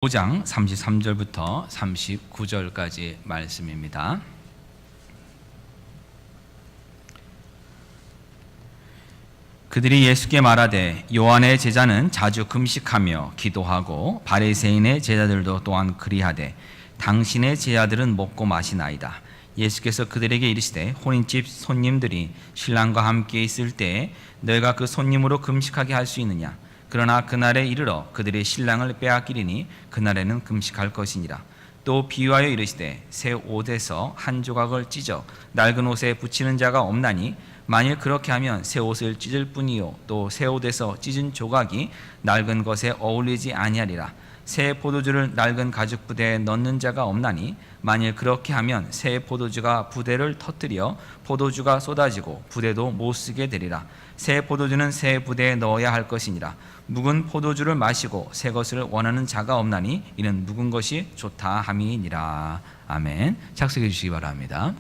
5장 33절부터 39절까지 말씀입니다. 그들이 예수께 말하되 요한의 제자는 자주 금식하며 기도하고 바리새인의 제자들도 또한 그리하되 당신의 제자들은 먹고 마시나이다. 예수께서 그들에게 이르시되 혼인집 손님들이 신랑과 함께 있을 때에 너희가 그 손님으로 금식하게 할 수 있느냐? 그러나 그날에 이르러 그들이 신랑을 빼앗기리니 그날에는 금식할 것이니라. 또 비유하여 이르시되 새 옷에서 한 조각을 찢어 낡은 옷에 붙이는 자가 없나니 만일 그렇게 하면 새 옷을 찢을 뿐이요 또 새 옷에서 찢은 조각이 낡은 것에 어울리지 아니하리라. 새 포도주를 낡은 가죽 부대에 넣는 자가 없나니 만일 그렇게 하면 새 포도주가 부대를 터뜨려 포도주가 쏟아지고 부대도 못 쓰게 되리라. 새 포도주는 새 부대에 넣어야 할 것이니라. 묵은 포도주를 마시고 새 것을 원하는 자가 없나니 이는 묵은 것이 좋다 함이니라. 아멘. 착석해 주시기 바랍니다.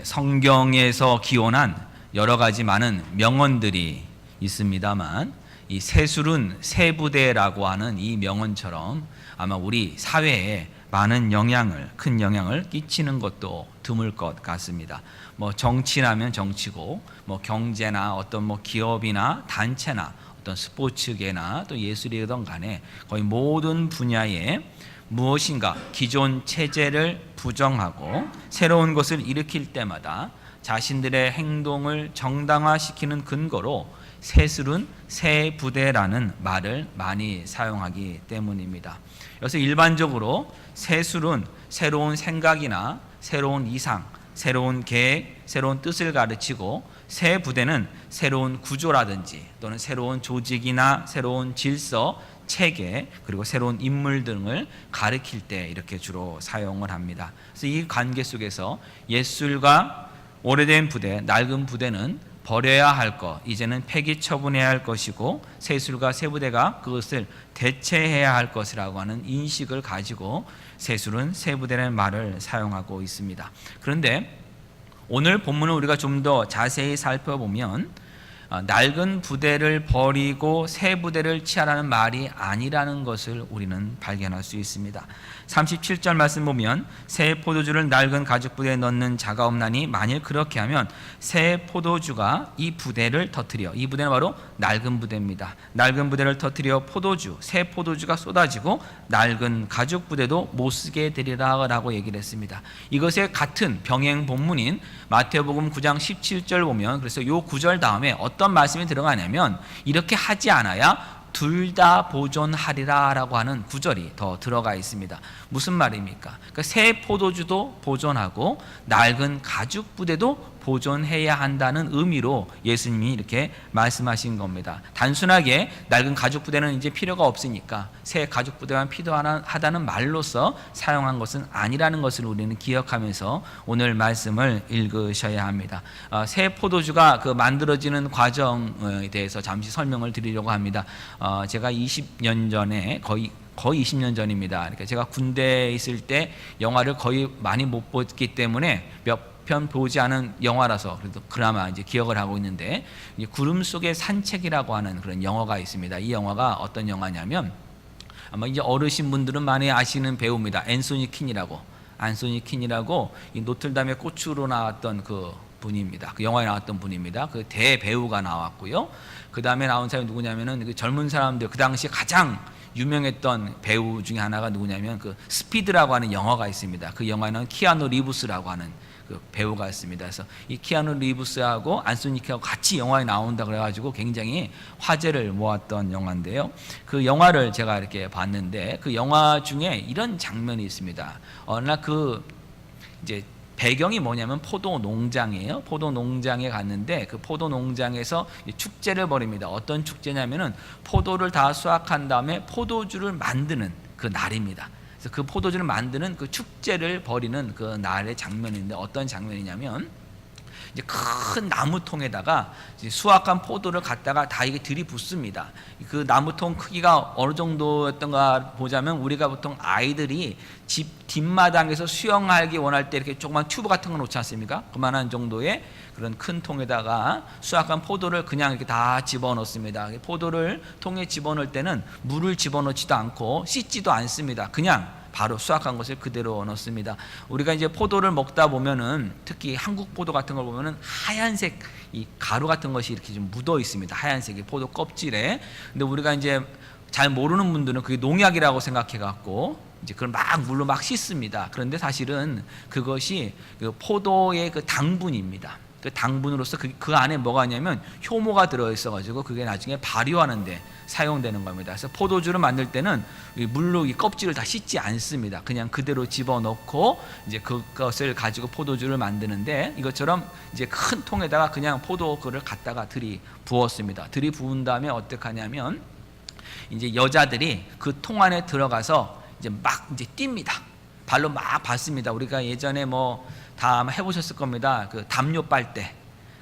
성경에서 기원한 여러 가지 많은 명언들이 있습니다만 이 새술은 새부대라고 하는 이 명언처럼 아마 우리 사회에 많은 큰 영향을 끼치는 것도 드물 것 같습니다. 정치라면 정치고 경제나 어떤 기업이나 단체나 어떤 스포츠계나 또 예술이든 간에 거의 모든 분야에 무엇인가 기존 체제를 부정하고 새로운 것을 일으킬 때마다 자신들의 행동을 정당화시키는 근거로 새술은 새 부대라는 말을 많이 사용하기 때문입니다. 그래서 일반적으로 새술은 새로운 생각이나 새로운 이상, 새로운 계획, 새로운 뜻을 가르치고 새 부대는 새로운 구조라든지 또는 새로운 조직이나 새로운 질서, 체계 그리고 새로운 인물 등을 가리킬 때 이렇게 주로 사용을 합니다. 그래서 이 관계 속에서 옛술과 오래된 부대, 낡은 부대는 버려야 할 것, 이제는 폐기 처분해야 할 것이고 새술과 새부대가 그것을 대체해야 할 것이라고 하는 인식을 가지고 새술은 새부대라는 말을 사용하고 있습니다. 그런데 오늘 본문을 우리가 좀 더 자세히 살펴보면 낡은 부대를 버리고 새 부대를 취하라는 말이 아니라는 것을 우리는 발견할 수 있습니다. 37절 말씀 보면 새 포도주를 낡은 가죽 부대에 넣는 자가 없나니 만일 그렇게 하면 새 포도주가 이 부대를 터뜨려, 이 부대는 바로 낡은 부대입니다. 낡은 부대를 터뜨려 새 포도주가 쏟아지고 낡은 가죽 부대도 못 쓰게 되리라 라고 얘기를 했습니다. 이것의 같은 병행 본문인 마태복음 9장 17절 보면 그래서 이 9절 다음에 어떤 말씀이 들어가냐면 이렇게 하지 않아야 둘 다 보존하리라 라고 하는 구절이 더 들어가 있습니다. 무슨 말입니까? 그러니까 새 포도주도 보존하고 낡은 가죽 부대도 보존해야 한다는 의미로 예수님이 이렇게 말씀하신 겁니다. 단순하게 낡은 가죽 부대는 이제 필요가 없으니까 새 가죽 부대만 필요하다는 말로서 사용한 것은 아니라는 것을 우리는 기억하면서 오늘 말씀을 읽으셔야 합니다. 새 포도주가 만들어지는 과정에 대해서 잠시 설명을 드리려고 합니다. 제가 20년 전에 거의 20년 전입니다. 그러니까 제가 군대에 있을 때 영화를 거의 많이 못 봤기 때문에 몇 편 보지 않은 영화라서 그래도 그나마 이제 기억을 하고 있는데 구름 속의 산책이라고 하는 그런 영화가 있습니다. 이 영화가 어떤 영화냐면 아마 이제 어르신 분들은 많이 아시는 배우입니다. 앤소니 퀸이라고 이 노틀담의 꽃으로 나왔던 그 분입니다. 그 영화에 나왔던 분입니다. 그 대배우가 나왔고요. 그 다음에 나온 사람이 누구냐면은 그 젊은 사람들 그 당시 가장 유명했던 배우 중에 하나가 누구냐면 그 스피드라고 하는 영화가 있습니다. 그 영화에는 키아누 리브스라고 하는 그 배우가 있습니다. 그래서 이 키아누 리브스하고 안소니 퀸하고 같이 영화에 나온다 그래가지고 굉장히 화제를 모았던 영화인데요. 그 영화를 제가 이렇게 봤는데 그 영화 중에 이런 장면이 있습니다. 어느 날 이제 배경이 뭐냐면 포도 농장이에요. 포도 농장에 갔는데 그 포도 농장에서 축제를 벌입니다. 어떤 축제냐면은 포도를 다 수확한 다음에 포도주를 만드는 그 날입니다. 그래서 그 포도주를 만드는 그 축제를 벌이는 그 날의 장면인데 어떤 장면이냐면 이제 큰 나무통에다가 이제 수확한 포도를 갖다가 다 이게 들이붓습니다. 그 나무통 크기가 어느 정도였던가 보자면 우리가 보통 아이들이 집 뒷마당에서 수영하기 원할 때 이렇게 조그만 튜브 같은 거 놓지 않습니까? 그만한 정도의 그런 큰 통에다가 수확한 포도를 그냥 이렇게 다 집어넣습니다. 포도를 통에 집어넣을 때는 물을 집어넣지도 않고 씻지도 않습니다. 그냥 바로 수확한 것을 그대로 넣습니다. 우리가 이제 포도를 먹다 보면은 특히 한국 포도 같은 걸 보면은 하얀색 이 가루 같은 것이 이렇게 좀 묻어 있습니다. 하얀색이 포도 껍질에. 근데 우리가 이제 잘 모르는 분들은 그게 농약이라고 생각해 갖고 이제 그걸 막 물로 막 씻습니다. 그런데 사실은 그것이 그 포도의 그 당분입니다. 그 당분으로서 그 안에 뭐가 있냐면 효모가 들어있어 가지고 그게 나중에 발효하는데 사용되는 겁니다. 그래서 포도주를 만들 때는 물로 이 껍질을 다 씻지 않습니다. 그냥 그대로 집어넣고 이제 그것을 가지고 포도주를 만드는데, 이것처럼 이제 큰 통에다가 그냥 포도를 갖다가 들이부었습니다. 들이부은 다음에 어떻게 하냐면 이제 여자들이 그 통 안에 들어가서 이제 막 이제 뜁니다. 발로 막 밟습니다. 우리가 예전에 뭐 다 아마 해보셨을 겁니다. 그 담요 빨 때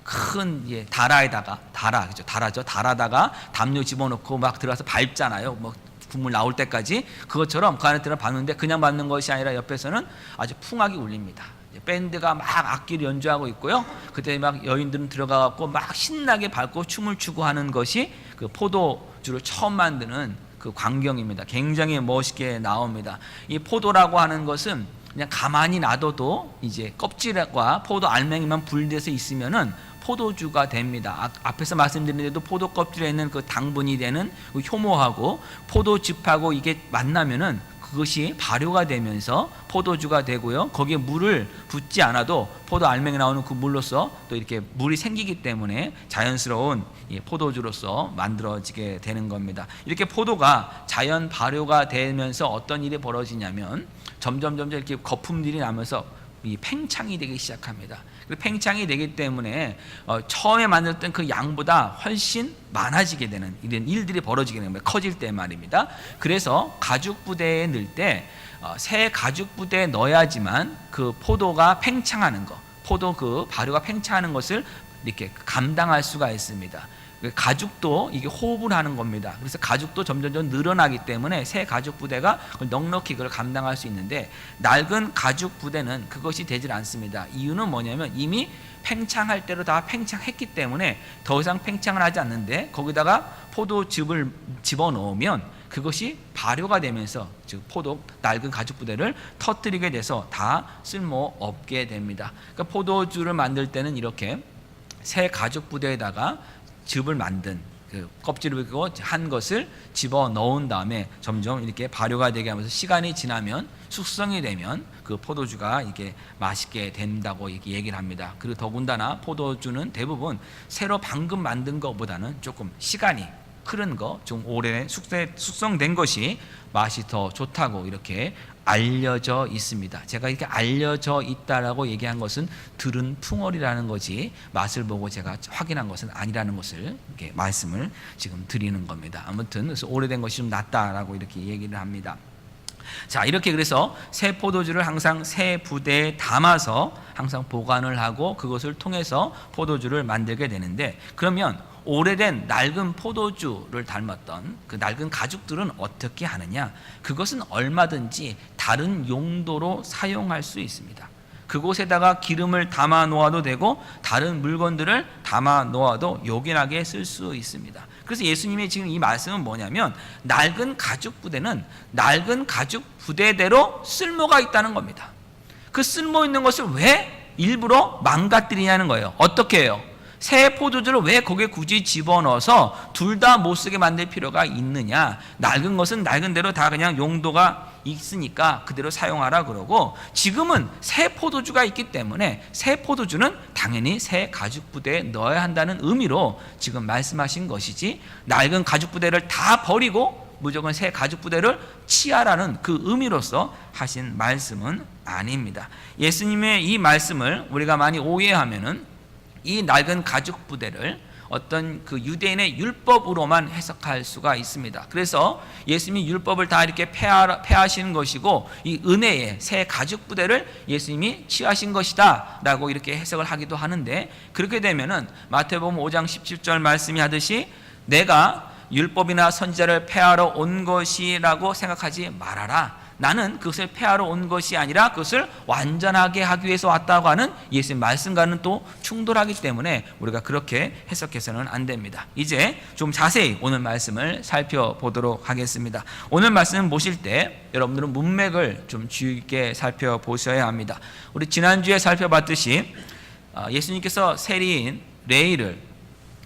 큰 다라에다가 그죠? 다라다가 담요 집어넣고 막 들어가서 밟잖아요. 뭐 국물 나올 때까지. 그것처럼 그 안에 들어 밟는데 그냥 밟는 것이 아니라 옆에서는 아주 풍악이 울립니다. 밴드가 막 악기를 연주하고 있고요. 그때 막 여인들은 들어가갖고 막 신나게 밟고 춤을 추고 하는 것이 그 포도주를 처음 만드는 그 광경입니다. 굉장히 멋있게 나옵니다. 이 포도라고 하는 것은 그냥 가만히 놔둬도 이제 껍질과 포도 알맹이만 분리돼서 있으면은 포도주가 됩니다. 앞에서 말씀드린 대로 포도 껍질에 있는 그 당분이 되는 그 효모하고 포도즙하고 이게 만나면은 그것이 발효가 되면서 포도주가 되고요. 거기에 물을 붓지 않아도 포도 알맹이 나오는 그 물로서 또 이렇게 물이 생기기 때문에 자연스러운 포도주로서 만들어지게 되는 겁니다. 이렇게 포도가 자연 발효가 되면서 어떤 일이 벌어지냐면 점점 이렇게 거품들이 나면서 이 팽창이 되기 시작합니다. 팽창이 되기 때문에 처음에 만들었던 그 양보다 훨씬 많아지게 되는 이런 일들이 벌어지게 되는 거예요. 커질 때 말입니다. 그래서 가죽 부대에 넣을 때 새 가죽 부대에 넣어야지만 그 포도가 팽창하는 거, 포도 그 발효가 팽창하는 것을 이렇게 감당할 수가 있습니다. 가죽도 이게 호흡을 하는 겁니다. 그래서 가죽도 점점 늘어나기 때문에 새 가죽 부대가 넉넉히 그걸 감당할 수 있는데, 낡은 가죽 부대는 그것이 되질 않습니다. 이유는 뭐냐면 이미 팽창할 대로 다 팽창했기 때문에 더 이상 팽창을 하지 않는데, 거기다가 포도즙을 집어넣으면 그것이 발효가 되면서 즉 낡은 가죽 부대를 터뜨리게 돼서 다 쓸모없게 됩니다. 그러니까 포도주를 만들 때는 이렇게 새 가죽 부대에다가 즙을 만든 그 껍질을 한 것을 집어 넣은 다음에 점점 이렇게 발효가 되게 하면서 시간이 지나면 숙성이 되면 그 포도주가 이게 맛있게 된다고 이렇게 얘기를 합니다. 그리고 더군다나 포도주는 대부분 새로 방금 만든 것보다는 조금 시간이 흐른 거, 좀 오래 숙성된 것이 맛이 더 좋다고 이렇게 알려져 있습니다. 제가 이렇게 알려져 있다라고 얘기한 것은 들은 풍월이라는 거지 맛을 보고 제가 확인한 것은 아니라는 것을 이렇게 말씀을 지금 드리는 겁니다. 아무튼 그래서 오래된 것이 좀 낫다라고 이렇게 얘기를 합니다. 자, 이렇게 그래서 새 포도주를 항상 새 부대에 담아서 항상 보관을 하고 그것을 통해서 포도주를 만들게 되는데, 그러면 오래된 낡은 포도주를 닮았던 그 낡은 가죽들은 어떻게 하느냐? 그것은 얼마든지 다른 용도로 사용할 수 있습니다. 그곳에다가 기름을 담아 놓아도 되고 다른 물건들을 담아 놓아도 요긴하게 쓸 수 있습니다. 그래서 예수님의 지금 이 말씀은 뭐냐면 낡은 가죽 부대는 낡은 가죽 부대대로 쓸모가 있다는 겁니다. 그 쓸모 있는 것을 왜 일부러 망가뜨리냐는 거예요. 어떻게 해요? 새 포도주를 왜 거기에 굳이 집어넣어서 둘 다 못 쓰게 만들 필요가 있느냐? 낡은 것은 낡은 대로 다 그냥 용도가 있으니까 그대로 사용하라 그러고, 지금은 새 포도주가 있기 때문에 새 포도주는 당연히 새 가죽 부대에 넣어야 한다는 의미로 지금 말씀하신 것이지, 낡은 가죽 부대를 다 버리고 무조건 새 가죽 부대를 취하라는 그 의미로서 하신 말씀은 아닙니다. 예수님의 이 말씀을 우리가 많이 오해하면은 이 낡은 가죽 부대를 어떤 그 유대인의 율법으로만 해석할 수가 있습니다. 그래서 예수님이 율법을 다 이렇게 폐하시는 것이고 이 은혜의 새 가죽 부대를 예수님이 취하신 것이다 라고 이렇게 해석을 하기도 하는데, 그렇게 되면은 마태복음 5장 17절 말씀이 하듯이 내가 율법이나 선지자를 폐하러 온 것이라고 생각하지 말아라. 나는 그것을 폐하러 온 것이 아니라 그것을 완전하게 하기 위해서 왔다고 하는 예수님 말씀과는 또 충돌하기 때문에 우리가 그렇게 해석해서는 안 됩니다. 이제 좀 자세히 오늘 말씀을 살펴보도록 하겠습니다. 오늘 말씀을 보실 때 여러분들은 문맥을 좀 주의 깊게 살펴보셔야 합니다. 우리 지난주에 살펴봤듯이 예수님께서 세리인 레위를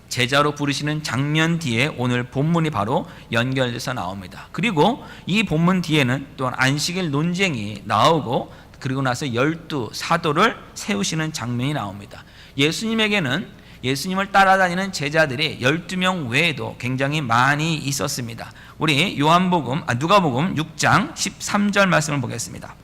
제자로 부르시는 장면 뒤에 오늘 본문이 바로 연결돼서 나옵니다. 그리고 이 본문 뒤에는 또한 안식일 논쟁이 나오고, 그리고 나서 12 사도를 세우시는 장면이 나옵니다. 예수님에게는 예수님을 따라다니는 제자들이 12명 외에도 굉장히 많이 있었습니다. 우리 누가복음 6장 13절 말씀을 보겠습니다.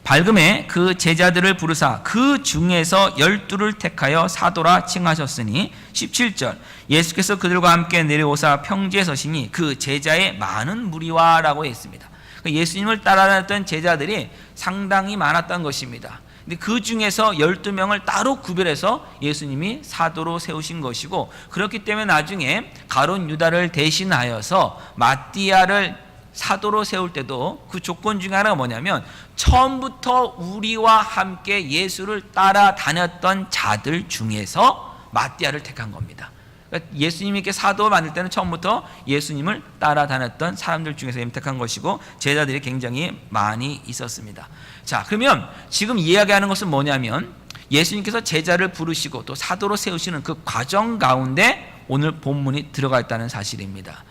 밝음에 그 제자들을 부르사 그 중에서 12를 택하여 사도라 칭하셨으니, 17절 예수께서 그들과 함께 내려오사 평지에 서시니 그 제자의 많은 무리와 라고 했습니다. 예수님을 따라다녔던 제자들이 상당히 많았던 것입니다. 근데 그 중에서 12명을 따로 구별해서 예수님이 사도로 세우신 것이고, 그렇기 때문에 나중에 가룟 유다를 대신하여서 마띠아를 사도로 세울 때도 그 조건 중에 하나가 뭐냐면 처음부터 우리와 함께 예수를 따라다녔던 자들 중에서 마띠아를 택한 겁니다. 그러니까 예수님이 이렇게 사도 만들 때는 처음부터 예수님을 따라다녔던 사람들 중에서 택한 것이고, 제자들이 굉장히 많이 있었습니다. 자, 그러면 지금 이야기하는 것은 뭐냐면 예수님께서 제자를 부르시고 또 사도로 세우시는 그 과정 가운데 오늘 본문이 들어가 있다는 사실입니다.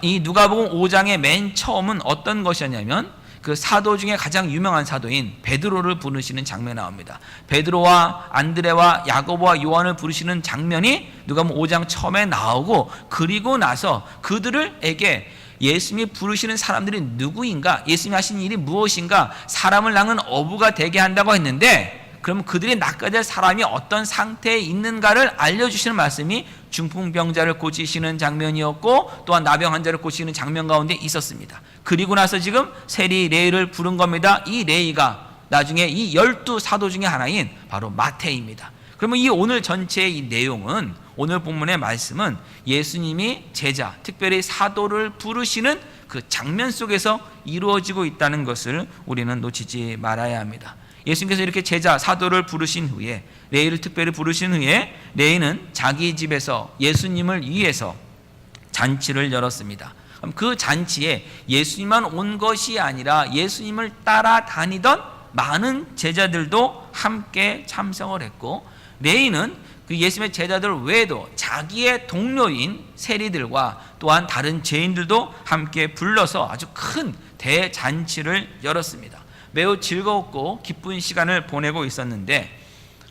이 누가복음 5장의 맨 처음은 어떤 것이었냐면 그 사도 중에 가장 유명한 사도인 베드로를 부르시는 장면이 나옵니다. 베드로와 안드레와 야고보와 요한을 부르시는 장면이 누가복음 5장 처음에 나오고, 그리고 나서 그들에게 예수님이 부르시는 사람들이 누구인가, 예수님이 하신 일이 무엇인가, 사람을 낳는 어부가 되게 한다고 했는데, 그럼 그들이 낚아야 될 사람이 어떤 상태에 있는가를 알려주시는 말씀이 중풍병자를 고치시는 장면이었고, 또한 나병 환자를 고치시는 장면 가운데 있었습니다. 그리고 나서 지금 세리 레위를 부른 겁니다. 이 레위가 나중에 이 12 사도 중에 하나인 바로 마태입니다. 그러면 이 오늘 전체의 이 내용은, 오늘 본문의 말씀은 예수님이 제자, 특별히 사도를 부르시는 그 장면 속에서 이루어지고 있다는 것을 우리는 놓치지 말아야 합니다. 예수님께서 이렇게 제자, 사도를 부르신 후에, 레위를 특별히 부르신 후에 레위는 자기 집에서 예수님을 위해서 잔치를 열었습니다. 그럼 그 잔치에 예수님만 온 것이 아니라 예수님을 따라다니던 많은 제자들도 함께 참석을 했고, 레위는 그 예수님의 제자들 외에도 자기의 동료인 세리들과 또한 다른 죄인들도 함께 불러서 아주 큰 대잔치를 열었습니다. 매우 즐겁고 기쁜 시간을 보내고 있었는데,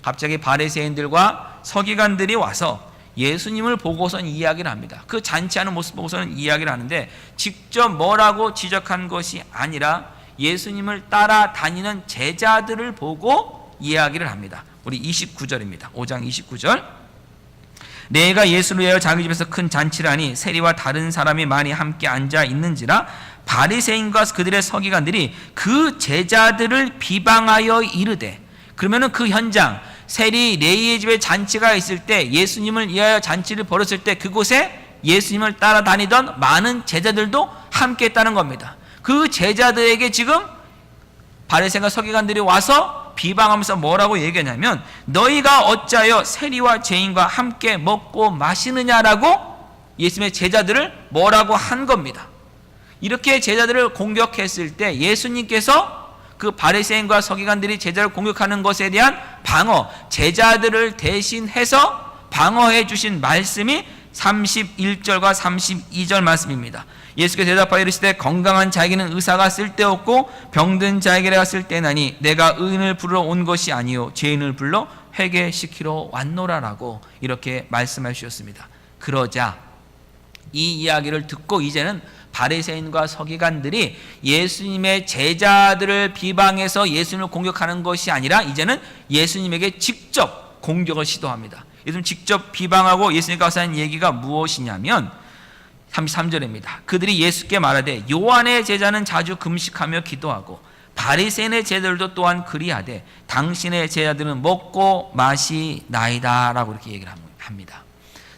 갑자기 바리새인들과 서기관들이 와서 예수님을 보고선 이야기를 합니다. 그 잔치하는 모습 보고서는 이야기를 하는데, 직접 뭐라고 지적한 것이 아니라 예수님을 따라다니는 제자들을 보고 이야기를 합니다. 우리 29절입니다. 5장 29절. 내가 예수를 위하여 자기 집에서 큰 잔치를 하니 세리와 다른 사람이 많이 함께 앉아 있는지라 바리새인과 그들의 서기관들이 그 제자들을 비방하여 이르되, 그러면은 그 현장, 세리 레위의 집에 잔치가 있을 때, 예수님을 위하여 잔치를 벌였을 때 그곳에 예수님을 따라다니던 많은 제자들도 함께 했다는 겁니다. 그 제자들에게 지금 바리새인과 서기관들이 와서 비방하면서 뭐라고 얘기하냐면, 너희가 어찌하여 세리와 죄인과 함께 먹고 마시느냐라고 예수님의 제자들을 뭐라고 한 겁니다. 이렇게 제자들을 공격했을 때 예수님께서 그 바리새인과 서기관들이 제자를 공격하는 것에 대한 방어, 제자들을 대신해서 방어해 주신 말씀이 31절과 32절 말씀입니다. 예수께서 대답하여 이르시되 건강한 자에게는 의사가 쓸데없고 병든 자에게가 쓸데나니 내가 의인을 부르러 온 것이 아니요 죄인을 불러 회개시키러 왔노라라고 이렇게 말씀해 주셨습니다. 그러자 이 이야기를 듣고 이제는 바리새인과 서기관들이 예수님의 제자들을 비방해서 예수님을 공격하는 것이 아니라 이제는 예수님에게 직접 공격을 시도합니다. 예수님 직접 비방하고 예수님과 와서 하는 얘기가 무엇이냐면 33절입니다. 그들이 예수께 말하되 요한의 제자는 자주 금식하며 기도하고 바리새인의 제자들도 또한 그리하되 당신의 제자들은 먹고 마시나이다 라고 이렇게 얘기를 합니다.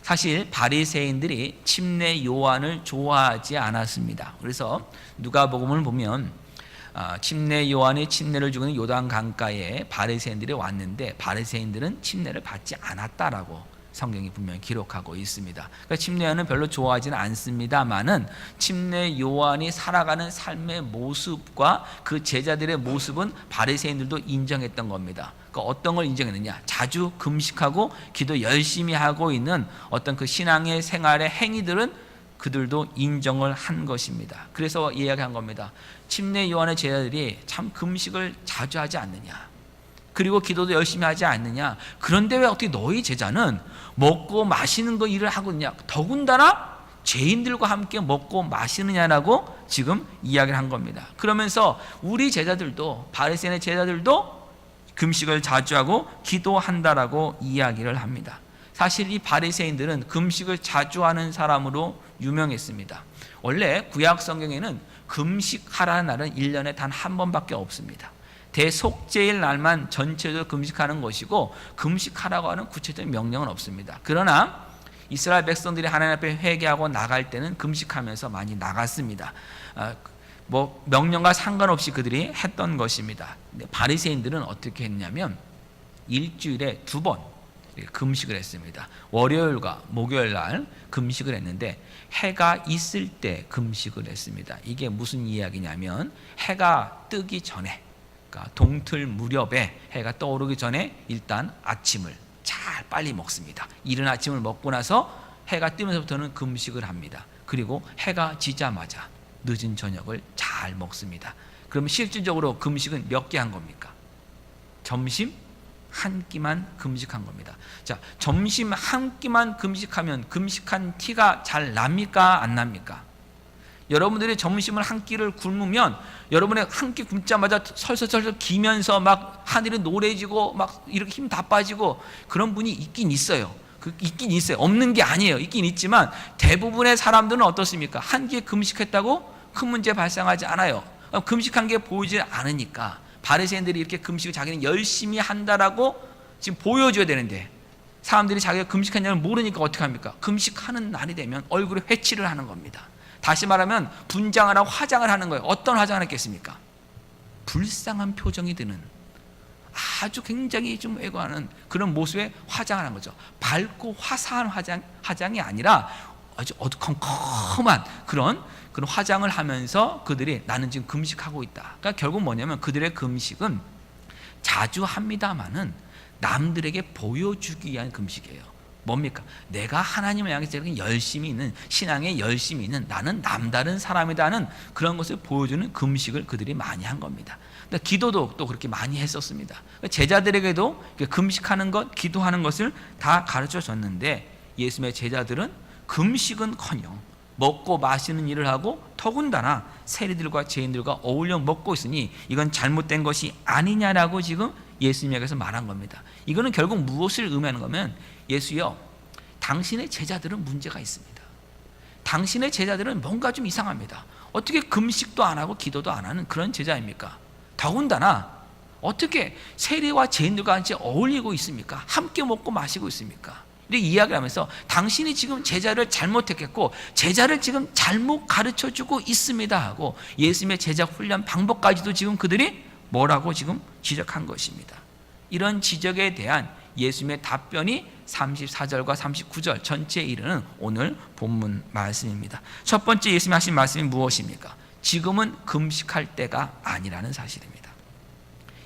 사실 바리새인들이 침례 요한을 좋아하지 않았습니다. 그래서 누가복음을 보면 침례 요한이 침례를 주는 요단 강가에 바리새인들이 왔는데 바리새인들은 침례를 받지 않았다라고 성경이 분명히 기록하고 있습니다. 그러니까 침례 요한은 별로 좋아하지는 않습니다만은 침례 요한이 살아가는 삶의 모습과 그 제자들의 모습은 바리새인들도 인정했던 겁니다. 그러니까 어떤 걸 인정했느냐? 자주 금식하고 기도 열심히 하고 있는 어떤 그 신앙의 생활의 행위들은 그들도 인정을 한 것입니다. 그래서 이야기한 겁니다. 침례 요한의 제자들이 참 금식을 자주 하지 않느냐? 그리고 기도도 열심히 하지 않느냐? 그런데 왜 어떻게 너희 제자는 먹고 마시는 거 일을 하고 있냐? 더군다나 죄인들과 함께 먹고 마시느냐라고 지금 이야기를 한 겁니다. 그러면서 우리 제자들도 바리새인의 제자들도 금식을 자주 하고 기도한다라고 이야기를 합니다. 사실 이 바리새인들은 금식을 자주 하는 사람으로 유명했습니다. 원래 구약 성경에는 금식하라는 날은 1년에 단 한 번밖에 없습니다. 대속죄일 날만 전체적으로 금식하는 것이고 금식하라고 하는 구체적인 명령은 없습니다. 그러나 이스라엘 백성들이 하나님 앞에 회개하고 나갈 때는 금식하면서 많이 나갔습니다. 명령과 상관없이 그들이 했던 것입니다. 바리새인들은 어떻게 했냐면 일주일에 2번 금식을 했습니다. 월요일과 목요일 날 금식을 했는데 해가 있을 때 금식을 했습니다. 이게 무슨 이야기냐면 해가 뜨기 전에, 그러니까 동틀 무렵에 해가 떠오르기 전에 일단 아침을 잘 빨리 먹습니다. 이른 아침을 먹고 나서 해가 뜨면서부터는 금식을 합니다. 그리고 해가 지자마자 늦은 저녁을 잘 먹습니다. 그러면 실질적으로 금식은 몇 개 한 겁니까? 점심 한 끼만 금식한 겁니다. 자, 점심 한 끼만 금식하면 금식한 티가 잘 납니까? 안 납니까? 여러분들이 점심을 한 끼를 굶으면 여러분의 한 끼 굶자마자 설설설설 기면서 막 하늘이 노래지고 막 이렇게 힘 다 빠지고 그런 분이 있긴 있어요. 있긴 있어요. 없는 게 아니에요. 있긴 있지만 대부분의 사람들은 어떻습니까? 한 끼에 금식했다고 큰 문제 발생하지 않아요. 금식한 게 보이지 않으니까 바리새인들이 이렇게 금식을 자기는 열심히 한다라고 지금 보여줘야 되는데 사람들이 자기가 금식한 걸 모르니까 어떻게 합니까? 금식하는 날이 되면 얼굴에 회칠을 하는 겁니다. 다시 말하면 분장을 하고 화장을 하는 거예요. 어떤 화장을 했겠습니까? 불쌍한 표정이 드는 아주 굉장히 좀 애고하는 그런 모습의 화장을 한 거죠. 밝고 화사한 화장이 아니라 아주 어두컴컴한 그런 화장을 하면서 그들이 나는 지금 금식하고 있다. 그러니까 결국 뭐냐면 그들의 금식은 자주 합니다마는 남들에게 보여주기 위한 금식이에요. 뭡니까? 내가 하나님을 향해서 열심히 있는 신앙에 열심히 있는 나는 남다른 사람이다는 그런 것을 보여주는 금식을 그들이 많이 한 겁니다. 기도도 또 그렇게 많이 했었습니다. 제자들에게도 금식하는 것, 기도하는 것을 다 가르쳐 줬는데 예수님의 제자들은 금식은커녕 먹고 마시는 일을 하고 더군다나 세리들과 죄인들과 어울려 먹고 있으니 이건 잘못된 것이 아니냐라고 지금 예수님에게서 말한 겁니다. 이거는 결국 무엇을 의미하는 거면 예수여, 당신의 제자들은 문제가 있습니다. 당신의 제자들은 뭔가 좀 이상합니다. 어떻게 금식도 안 하고 기도도 안 하는 그런 제자입니까? 더군다나 어떻게 세리와 죄인들과 같이 어울리고 있습니까? 함께 먹고 마시고 있습니까? 이렇게 이야기를 하면서 당신이 지금 제자를 잘못했겠고 제자를 지금 잘못 가르쳐주고 있습니다 하고 예수님의 제자 훈련 방법까지도 지금 그들이 뭐라고 지금 지적한 것입니다. 이런 지적에 대한 예수님의 답변이 34절과 39절 전체에 이르는 오늘 본문 말씀입니다. 첫 번째 예수님이 하신 말씀이 무엇입니까? 지금은 금식할 때가 아니라는 사실입니다.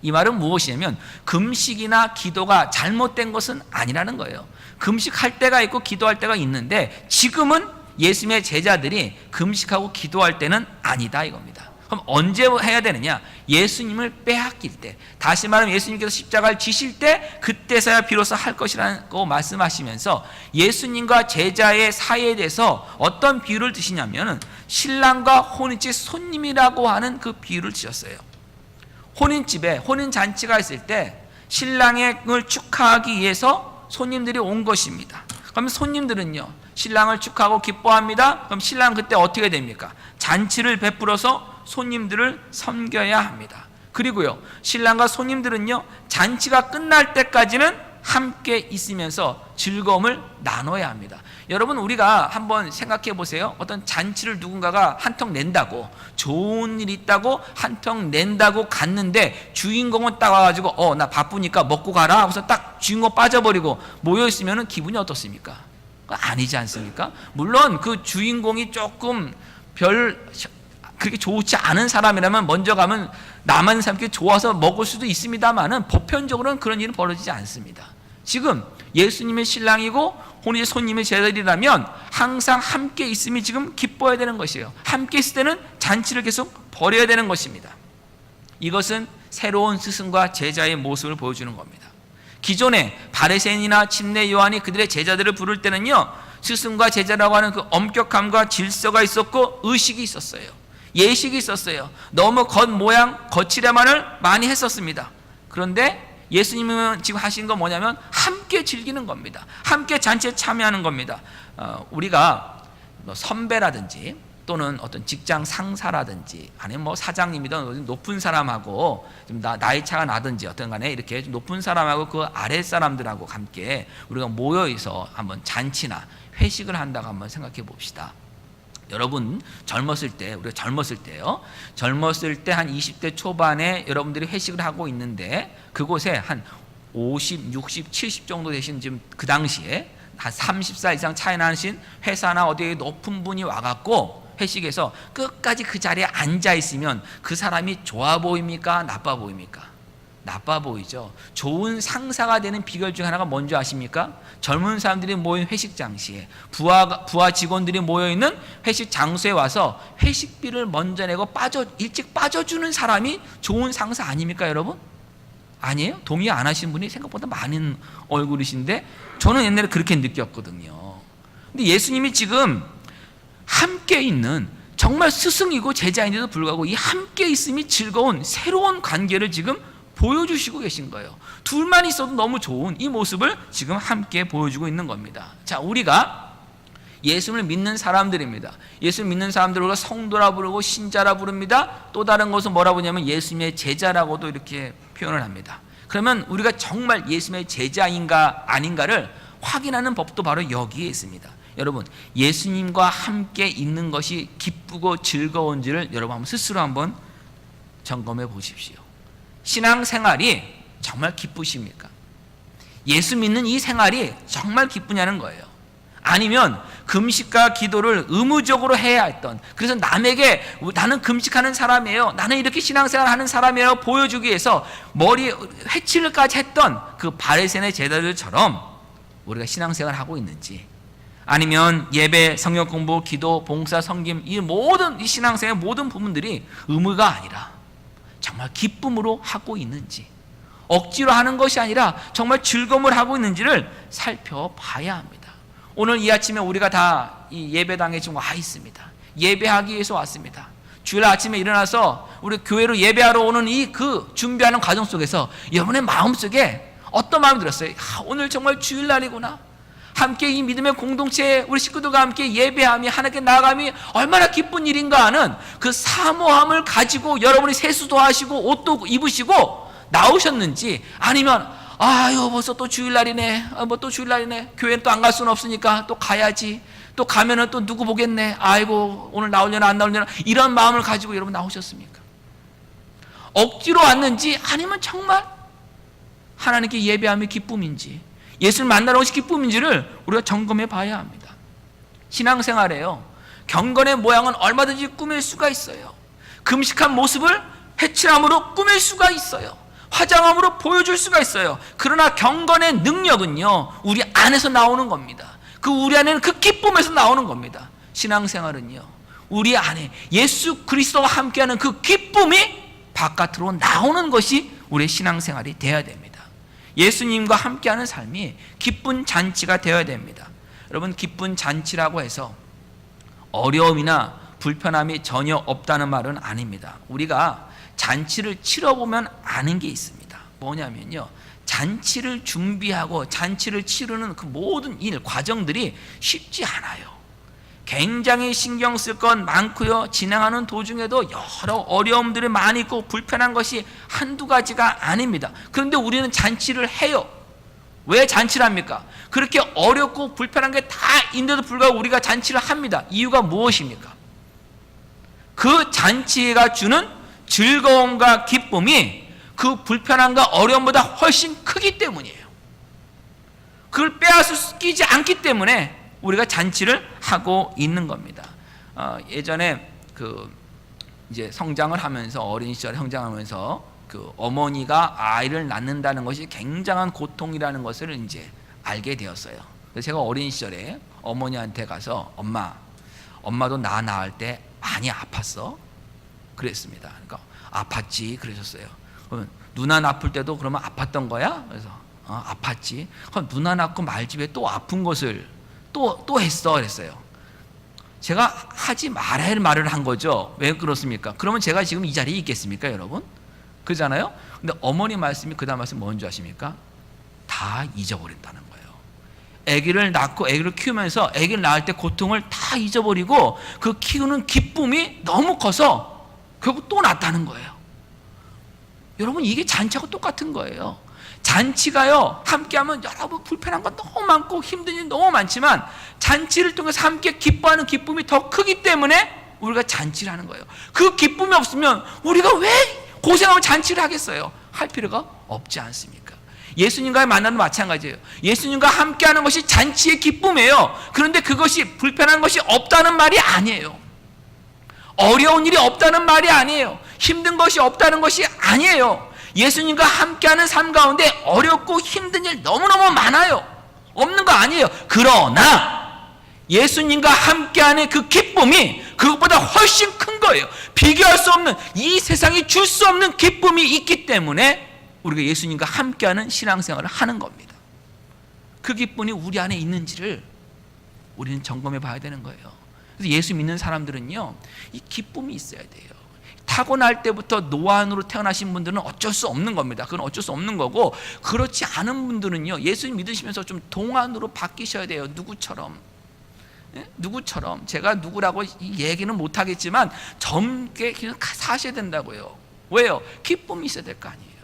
이 말은 무엇이냐면 금식이나 기도가 잘못된 것은 아니라는 거예요. 금식할 때가 있고 기도할 때가 있는데 지금은 예수님의 제자들이 금식하고 기도할 때는 아니다 이겁니다. 그럼 언제 해야 되느냐? 예수님을 빼앗길 때, 다시 말하면 예수님께서 십자가를 지실 때 그때서야 비로소 할 것이라고 말씀하시면서 예수님과 제자의 사이에 대해서 어떤 비유를 드시냐면 신랑과 혼인집 손님이라고 하는 그 비유를 드셨어요. 혼인집에 혼인잔치가 있을 때 신랑을 축하하기 위해서 손님들이 온 것입니다. 그럼 손님들은요, 신랑을 축하하고 기뻐합니다. 그럼 신랑 그때 어떻게 됩니까? 잔치를 베풀어서 손님들을 섬겨야 합니다. 그리고요, 신랑과 손님들은요, 잔치가 끝날 때까지는 함께 있으면서 즐거움을 나눠야 합니다. 여러분, 우리가 한번 생각해 보세요. 어떤 잔치를 누군가가 한턱 낸다고, 좋은 일 있다고 한턱 낸다고 갔는데 주인공은 딱 와가지고 나 바쁘니까 먹고 가라 하고서 딱 주인공 빠져버리고 모여있으면 기분이 어떻습니까? 아니지 않습니까? 물론 그 주인공이 조금 그렇게 좋지 않은 사람이라면 먼저 가면 남은 사람께 좋아서 먹을 수도 있습니다만은 보편적으로는 그런 일은 벌어지지 않습니다. 지금 예수님의 신랑이고 혼인의 손님의 제자들이라면 항상 함께 있음이 지금 기뻐야 되는 것이에요. 함께 있을 때는 잔치를 계속 벌여야 되는 것입니다. 이것은 새로운 스승과 제자의 모습을 보여주는 겁니다. 기존에 바리새인이나 침례 요한이 그들의 제자들을 부를 때는요, 스승과 제자라고 하는 그 엄격함과 질서가 있었고 의식이 있었어요. 예식이 있었어요. 너무 겉모양 거칠야만을 많이 했었습니다. 그런데 예수님은 지금 하신 건 뭐냐면 함께 즐기는 겁니다. 함께 잔치에 참여하는 겁니다. 우리가 선배라든지 또는 어떤 직장 상사라든지 아니면 사장님이든 높은 사람하고 좀 나이 차가 나든지 어떤 간에 이렇게 좀 높은 사람하고 그 아래 사람들하고 함께 우리가 모여서 한번 잔치나 회식을 한다고 한번 생각해 봅시다. 여러분 우리가 젊었을 때요, 젊었을 때 한 20대 초반에 여러분들이 회식을 하고 있는데 그곳에 한 50, 60, 70 정도 되신 지금 그 당시에 한 30살 이상 차이 나신 회사나 어디에 높은 분이 와갖고 회식에서 끝까지 그 자리에 앉아 있으면 그 사람이 좋아 보입니까? 나빠 보입니까? 나빠 보이죠. 좋은 상사가 되는 비결 중 하나가 뭔지 아십니까? 젊은 사람들이 모인 회식 장소에 부하 직원들이 모여있는 회식 장소에 와서 회식비를 먼저 내고 일찍 빠져주는 사람이 좋은 상사 아닙니까, 여러분? 아니에요? 동의 안 하신 분이 생각보다 많은 얼굴이신데 저는 옛날에 그렇게 느꼈거든요. 근데 예수님이 지금 함께 있는 정말 스승이고 제자인데도 불구하고 이 함께 있음이 즐거운 새로운 관계를 지금 보여주시고 계신 거예요. 둘만 있어도 너무 좋은 이 모습을 지금 함께 보여주고 있는 겁니다. 자, 우리가 예수를 믿는 사람들입니다. 예수를 믿는 사람들을 우리가 성도라 부르고 신자라 부릅니다. 또 다른 것은 뭐라 부르냐면 예수님의 제자라고도 이렇게 표현을 합니다. 그러면 우리가 정말 예수님의 제자인가 아닌가를 확인하는 법도 바로 여기에 있습니다. 여러분, 예수님과 함께 있는 것이 기쁘고 즐거운지를 여러분 스스로 한번 점검해 보십시오. 신앙생활이 정말 기쁘십니까? 예수 믿는 이 생활이 정말 기쁘냐는 거예요. 아니면 금식과 기도를 의무적으로 해야 했던, 그래서 남에게 나는 금식하는 사람이에요, 나는 이렇게 신앙생활 하는 사람이에요 보여주기 위해서 머리에 회칠까지 했던 그 바리새인의 제자들처럼 우리가 신앙생활 하고 있는지, 아니면 예배, 성경 공부, 기도, 봉사, 섬김 이 모든 이 신앙생활의 모든 부분들이 의무가 아니라 정말 기쁨으로 하고 있는지, 억지로 하는 것이 아니라 정말 즐거움을 하고 있는지를 살펴봐야 합니다. 오늘 이 아침에 우리가 다 이 예배당에 지금 와 있습니다. 예배하기 위해서 왔습니다. 주일 아침에 일어나서 우리 교회로 예배하러 오는 이 준비하는 과정 속에서 여러분의 마음속에 어떤 마음이 들었어요? 오늘 정말 주일날이구나. 함께 이 믿음의 공동체에 우리 식구들과 함께 예배함이, 하나님께 나아감이 얼마나 기쁜 일인가 하는 그 사모함을 가지고 여러분이 세수도 하시고 옷도 입으시고 나오셨는지, 아니면 벌써 또 주일날이네, 또 주일날이네, 교회는 또 안 갈 수는 없으니까 또 가야지, 또 가면은 또 누구 보겠네, 아이고 오늘 나오려나 안 나오려나, 이런 마음을 가지고 여러분 나오셨습니까? 억지로 왔는지, 아니면 정말 하나님께 예배함이 기쁨인지, 예수를 만나러 오신 기쁨인지를 우리가 점검해 봐야 합니다. 신앙생활에요, 경건의 모양은 얼마든지 꾸밀 수가 있어요. 금식한 모습을 회칠함으로 꾸밀 수가 있어요. 화장함으로 보여줄 수가 있어요. 그러나 경건의 능력은요, 우리 안에서 나오는 겁니다. 우리 안에는 그 기쁨에서 나오는 겁니다. 신앙생활은요, 우리 안에 예수 그리스도와 함께하는 그 기쁨이 바깥으로 나오는 것이 우리의 신앙생활이 되어야 됩니다. 예수님과 함께하는 삶이 기쁜 잔치가 되어야 됩니다. 여러분, 기쁜 잔치라고 해서 어려움이나 불편함이 전혀 없다는 말은 아닙니다. 우리가 잔치를 치러보면 아는 게 있습니다. 뭐냐면요, 잔치를 준비하고 잔치를 치르는 그 모든 일 과정들이 쉽지 않아요. 굉장히 신경 쓸 건 많고요. 진행하는 도중에도 여러 어려움들이 많이 있고 불편한 것이 한두 가지가 아닙니다. 그런데 우리는 잔치를 해요. 왜 잔치를 합니까? 그렇게 어렵고 불편한 게 다 있는데도 불구하고 우리가 잔치를 합니다. 이유가 무엇입니까? 그 잔치가 주는 즐거움과 기쁨이 그 불편함과 어려움보다 훨씬 크기 때문이에요. 그걸 빼앗기지 않기 때문에 우리가 잔치를 하고 있는 겁니다. 예전에 이제 성장을 하면서 어린 시절에 성장하면서 어머니가 아이를 낳는다는 것이 굉장한 고통이라는 것을 이제 알게 되었어요. 그래서 제가 어린 시절에 어머니한테 가서 엄마도 나 낳을 때 많이 아팠어? 그랬습니다. 그러니까 아팠지 그러셨어요. 그러면 누나 아플 때도 그러면 아팠던 거야? 그래서 아팠지. 그럼 누나 낳고 말집에 또 아픈 것을 또 했어 그랬어요. 제가 하지 말아야 할 말을 한 거죠. 왜 그렇습니까? 그러면 제가 지금 이 자리에 있겠습니까, 여러분? 그러잖아요. 근데 어머니 말씀이 그 다음 말씀 뭔지 아십니까? 다 잊어버린다는 거예요. 아기를 낳고 아기를 키우면서 아기를 낳을 때 고통을 다 잊어버리고 그 키우는 기쁨이 너무 커서 결국 또 낳았다는 거예요. 여러분, 이게 잔치하고 똑같은 거예요. 잔치가요, 함께하면 여러분 불편한 건 너무 많고 힘든 일 너무 많지만 잔치를 통해서 함께 기뻐하는 기쁨이 더 크기 때문에 우리가 잔치를 하는 거예요. 그 기쁨이 없으면 우리가 왜 고생하면 잔치를 하겠어요? 할 필요가 없지 않습니까? 예수님과의 만남도 마찬가지예요. 예수님과 함께하는 것이 잔치의 기쁨이에요. 그런데 그것이 불편한 것이 없다는 말이 아니에요. 어려운 일이 없다는 말이 아니에요. 힘든 것이 없다는 것이 아니에요. 예수님과 함께하는 삶 가운데 어렵고 힘든 일 너무너무 많아요. 없는 거 아니에요. 그러나 예수님과 함께하는 그 기쁨이 그것보다 훨씬 큰 거예요. 비교할 수 없는, 이 세상이 줄 수 없는 기쁨이 있기 때문에 우리가 예수님과 함께하는 신앙생활을 하는 겁니다. 그 기쁨이 우리 안에 있는지를 우리는 점검해 봐야 되는 거예요. 그래서 예수 믿는 사람들은요, 이 기쁨이 있어야 돼요. 타고날 때부터 노안으로 태어나신 분들은 어쩔 수 없는 겁니다. 그건 어쩔 수 없는 거고, 그렇지 않은 분들은요, 예수 믿으시면서 좀 동안으로 바뀌셔야 돼요. 누구처럼. 누구처럼. 제가 누구라고 이 얘기는 못하겠지만 젊게 그냥 사셔야 된다고요. 왜요? 기쁨이 있어야 될 거 아니에요.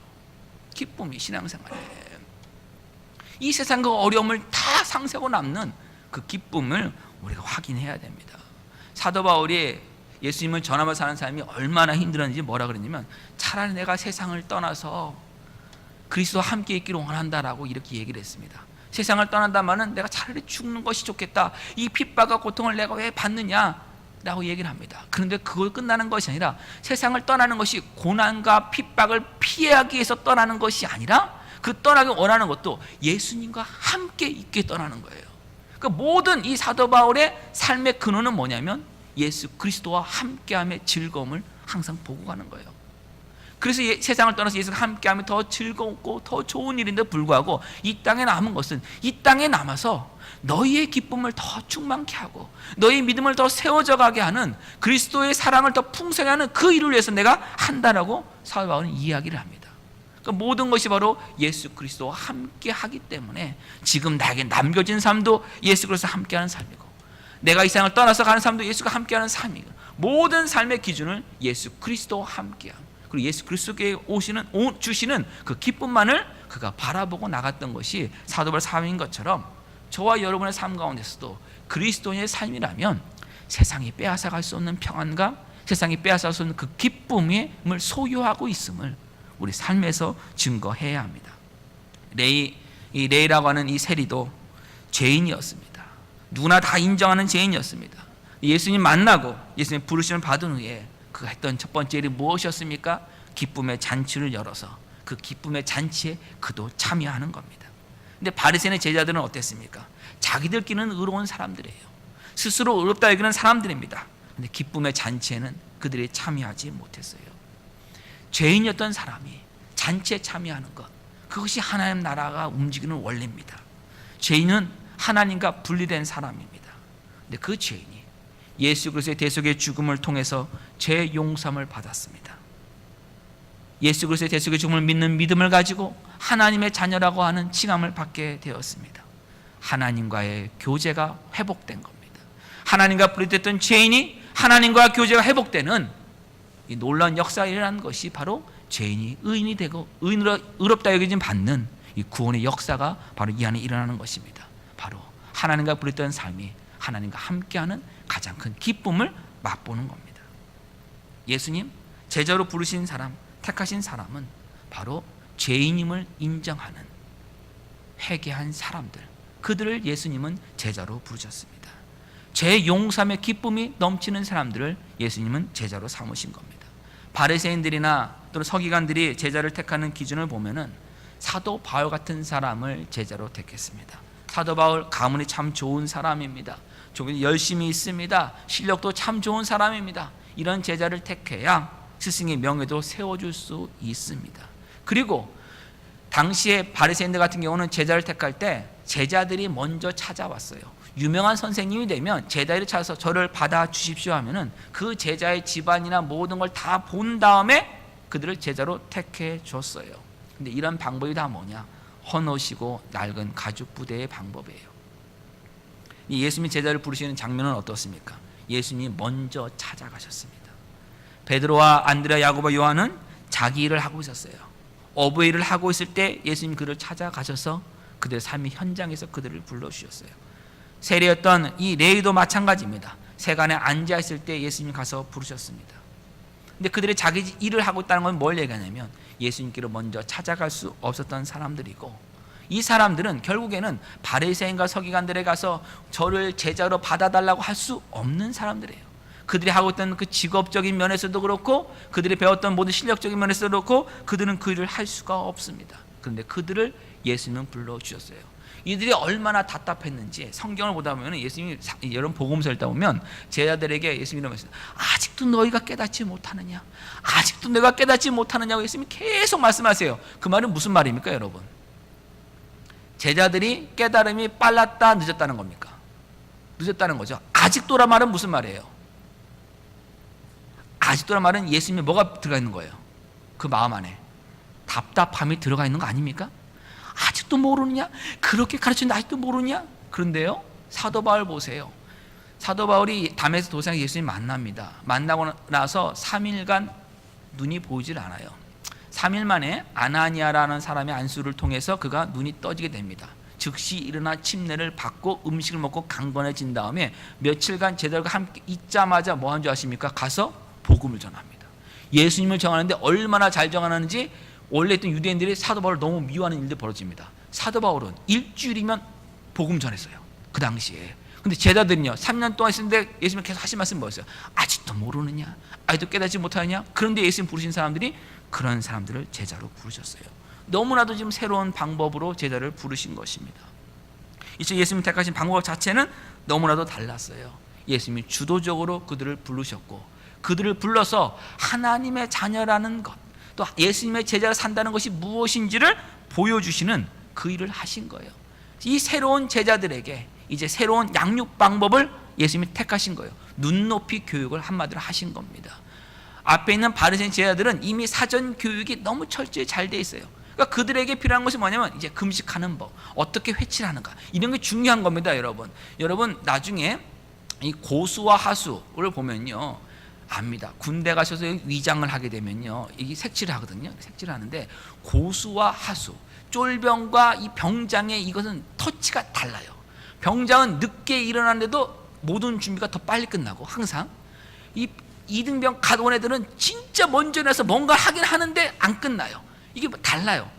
기쁨이 신앙생활에. 이 세상 그 어려움을 다 상세하고 남는 그 기쁨을 우리가 확인해야 됩니다. 사도 바울이 예수님을 전하며 사는 삶이 얼마나 힘들었는지 뭐라 그랬냐면, 차라리 내가 세상을 떠나서 그리스도와 함께 있기를 원한다라고 이렇게 얘기를 했습니다. 세상을 떠난다면은 내가 차라리 죽는 것이 좋겠다. 이 핍박과 고통을 내가 왜 받느냐라고 얘기를 합니다. 그런데 그걸 끝나는 것이 아니라, 세상을 떠나는 것이 고난과 핍박을 피하기 위해서 떠나는 것이 아니라, 그 떠나기 원하는 것도 예수님과 함께 있게 떠나는 거예요. 그 모든 이 사도 바울의 삶의 근원은 뭐냐면 예수 그리스도와 함께함의 즐거움을 항상 보고 가는 거예요. 그래서 세상을 떠나서 예수와 함께하면 더 즐겁고 더 좋은 일인데 불구하고 이 땅에 남은 것은, 이 땅에 남아서 너희의 기쁨을 더 충만케 하고 너희의 믿음을 더 세워져 가게 하는, 그리스도의 사랑을 더 풍성하게 하는 그 일을 위해서 내가 한다라고 사도 바울은 이야기를 합니다. 그러니까 모든 것이 바로 예수 그리스도와 함께하기 때문에 지금 나에게 남겨진 삶도 예수 그리스도와 함께하는 삶이고, 내가 이 세상을 떠나서 가는 삶도 예수가 함께하는 삶이고, 모든 삶의 기준은 예수 그리스도와 함께함, 그리고 예수 그리스도께 주시는 그 기쁨만을 그가 바라보고 나갔던 것이 사도 바울의 삶인 것처럼, 저와 여러분의 삶 가운데서도 그리스도인의 삶이라면 세상이 빼앗아갈 수 없는 평안과 세상이 빼앗아갈 수 없는 그 기쁨을 소유하고 있음을 우리 삶에서 증거해야 합니다. 레이라고 하는 이 세리도 죄인이었습니다. 누구나 다 인정하는 죄인이었습니다. 예수님 만나고 예수님 부르심을 받은 후에 그가 했던 첫 번째 일이 무엇이었습니까? 기쁨의 잔치를 열어서 그 기쁨의 잔치에 그도 참여하는 겁니다. 근데 바리새인의 제자들은 어땠습니까? 자기들끼리는 의로운 사람들이에요. 스스로 의롭다 여기는 사람들입니다. 근데 기쁨의 잔치에는 그들이 참여하지 못했어요. 죄인이었던 사람이 잔치에 참여하는 것, 그것이 하나님 나라가 움직이는 원리입니다. 죄인은 하나님과 분리된 사람입니다. 근데 그 죄인이 예수 그리스도의 대속의 죽음을 통해서 죄 용서함을 받았습니다. 예수 그리스도의 대속의 죽음을 믿는 믿음을 가지고 하나님의 자녀라고 하는 칭함을 받게 되었습니다. 하나님과의 교제가 회복된 겁니다. 하나님과 분리됐던 죄인이 하나님과 교제가 회복되는 이 놀라운 역사가 일어난 것이 바로 죄인이 의인이 되고 의롭다 여겨짐 받는 이 구원의 역사가 바로 이 안에 일어나는 것입니다. 바로 하나님과 분리됐던 삶이 하나님과 함께하는 가장 큰 기쁨을 맛보는 겁니다. 예수님 제자로 부르신 사람, 택하신 사람은 바로 죄인임을 인정하는 회개한 사람들, 그들을 예수님은 제자로 부르셨습니다. 죄 용서함의 기쁨이 넘치는 사람들을 예수님은 제자로 삼으신 겁니다. 바리새인들이나 또는 서기관들이 제자를 택하는 기준을 보면은 사도 바울 같은 사람을 제자로 택했습니다. 사도 바울 가문이 참 좋은 사람입니다. 좀 열심히 있습니다. 실력도 참 좋은 사람입니다. 이런 제자를 택해야 스승의 명예도 세워줄 수 있습니다. 그리고 당시에 바리새인들 같은 경우는 제자를 택할 때 제자들이 먼저 찾아왔어요. 유명한 선생님이 되면 제자들이 찾아서 저를 받아주십시오 하면은 그 제자의 집안이나 모든 걸 다 본 다음에 그들을 제자로 택해 줬어요. 근데 이런 방법이 다 뭐냐? 헌옷이고 낡은 가죽 부대의 방법이에요. 예수님이 제자를 부르시는 장면은 어떻습니까? 예수님이 먼저 찾아가셨습니다. 베드로와 안드레아, 야고보, 요한은 자기 일을 하고 있었어요. 어부의 일을 하고 있을 때 예수님 그를 찾아가셔서 그들의 삶의 현장에서 그들을 불러주셨어요. 세례였던 이 레위도 마찬가지입니다. 세간에 앉아 있을 때 예수님이 가서 부르셨습니다. 근데 그들이 자기 일을 하고 있다는 건 뭘 얘기하냐면 예수님께로 먼저 찾아갈 수 없었던 사람들이고, 이 사람들은 결국에는 바리새인과 서기관들에 가서 저를 제자로 받아달라고 할 수 없는 사람들이에요. 그들이 하고 있던 그 직업적인 면에서도 그렇고 그들이 배웠던 모든 실력적인 면에서도 그렇고 그들은 그 일을 할 수가 없습니다. 그런데 그들을 예수님은 불러주셨어요. 이들이 얼마나 답답했는지 성경을 보다 보면 예수님이 여러분 복음서 읽다 보면 제자들에게 예수님이 이러면서 아직도 너희가 깨닫지 못하느냐, 아직도 내가 깨닫지 못하느냐고 예수님이 계속 말씀하세요. 그 말은 무슨 말입니까 여러분? 제자들이 깨달음이 빨랐다 늦었다는 겁니까? 늦었다는 거죠. 아직도란 말은 무슨 말이에요? 아직도란 말은 예수님이 뭐가 들어가 있는 거예요? 그 마음 안에 답답함이 들어가 있는 거 아닙니까? 아직도 모르느냐? 그렇게 가르치는데 아직도 모르느냐? 그런데요, 사도 바울 보세요. 사도 바울이 담에서 도상에 예수님 만납니다. 만나고 나서 3일간 눈이 보이질 않아요. 3일 만에 아나니아라는 사람의 안수를 통해서 그가 눈이 떠지게 됩니다. 즉시 일어나 침례를 받고 음식을 먹고 강건해진 다음에 며칠간 제자들과 함께 있자마자 뭐 한 줄 아십니까? 가서 복음을 전합니다. 예수님을 정하는데 얼마나 잘 정하는지 원래 있던 유대인들이 사도 바울을 너무 미워하는 일들이 벌어집니다. 사도 바울은 일주일이면 복음 전했어요. 그 당시에. 근데 제자들은요 3년 동안 있었는데 예수님 계속 하신 말씀 뭐였어요? 아직도 모르느냐? 아직도 깨닫지 못하느냐? 그런데 예수님 부르신 사람들이 그런 사람들을 제자로 부르셨어요. 너무나도 지금 새로운 방법으로 제자를 부르신 것입니다. 이제 예수님 택하신 방법 자체는 너무나도 달랐어요. 예수님이 주도적으로 그들을 부르셨고 그들을 불러서 하나님의 자녀라는 것, 또 예수님의 제자로 산다는 것이 무엇인지를 보여주시는 그 일을 하신 거예요. 이 새로운 제자들에게 이제 새로운 양육 방법을 예수님이 택하신 거예요. 눈높이 교육을 한마디로 하신 겁니다. 앞에 있는 바리새인 제자들은 이미 사전 교육이 너무 철저히 잘 돼 있어요. 그러니까 그들에게 필요한 것이 뭐냐면 이제 금식하는 법, 어떻게 회치를 하는가, 이런 게 중요한 겁니다. 여러분 나중에 이 고수와 하수를 보면요 압니다. 군대 가셔서 위장을 하게 되면요 이게 색칠을 하거든요. 색칠을 하는데 고수와 하수, 쫄병과 이 병장의 이것은 터치가 달라요. 병장은 늦게 일어나는데도 모든 준비가 더 빨리 끝나고, 항상 이 2등병 갓온 애들은 진짜 먼저 일어나서 뭔가 하긴 하는데 안 끝나요. 이게 달라요.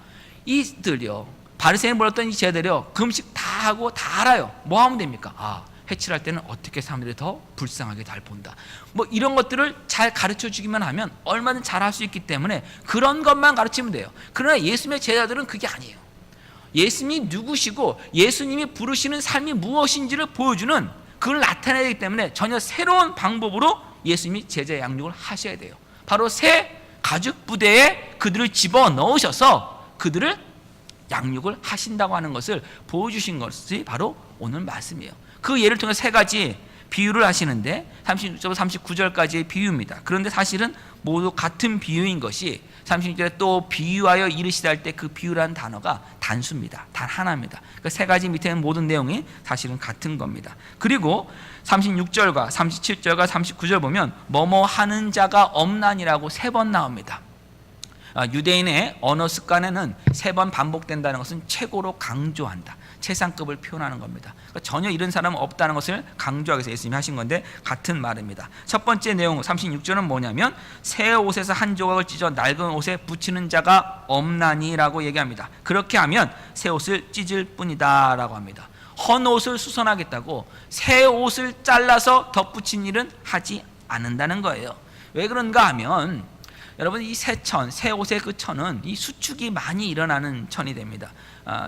이들요 바리새인 불렀던 이 제자들이요 금식 다 하고 다 알아요. 뭐 하면 됩니까? 회칠할 때는 어떻게 사람들이 더 불쌍하게 잘 본다, 뭐 이런 것들을 잘 가르쳐 주기만 하면 얼마든 잘 할 수 있기 때문에 그런 것만 가르치면 돼요. 그러나 예수님의 제자들은 그게 아니에요. 예수님이 누구시고 예수님이 부르시는 삶이 무엇인지를 보여주는, 그걸 나타내야 되기 때문에 전혀 새로운 방법으로 예수님이 제자 양육을 하셔야 돼요. 바로 새 가죽 부대에 그들을 집어넣으셔서 그들을 양육을 하신다고 하는 것을 보여주신 것이 바로 오늘 말씀이에요. 그 예를 통해 세 가지 비유를 하시는데 36절부터 39절까지의 비유입니다. 그런데 사실은 모두 같은 비유인 것이 36절에 또 비유하여 이르시다 할 때 그 비유라는 단어가 단수입니다. 단 하나입니다. 그 세 가지 밑에 있는 모든 내용이 사실은 같은 겁니다. 그리고 36절과 37절과 39절 보면 뭐뭐 하는 자가 없나니라고 3번 나옵니다. 유대인의 언어 습관에는 3번 반복된다는 것은 최고로 강조한다, 최상급을 표현하는 겁니다. 그러니까 전혀 이런 사람은 없다는 것을 강조하기 위해서 예수님이 하신 건데 같은 말입니다. 첫 번째 내용 36절은 뭐냐면 새 옷에서 한 조각을 찢어 낡은 옷에 붙이는 자가 없나니라고 얘기합니다. 그렇게 하면 새 옷을 찢을 뿐이다 라고 합니다. 헌 옷을 수선하겠다고 새 옷을 잘라서 덧붙인 일은 하지 않는다는 거예요. 왜 그런가 하면 여러분, 이 새천, 새 옷의 그 천은 이 수축이 많이 일어나는 천이 됩니다.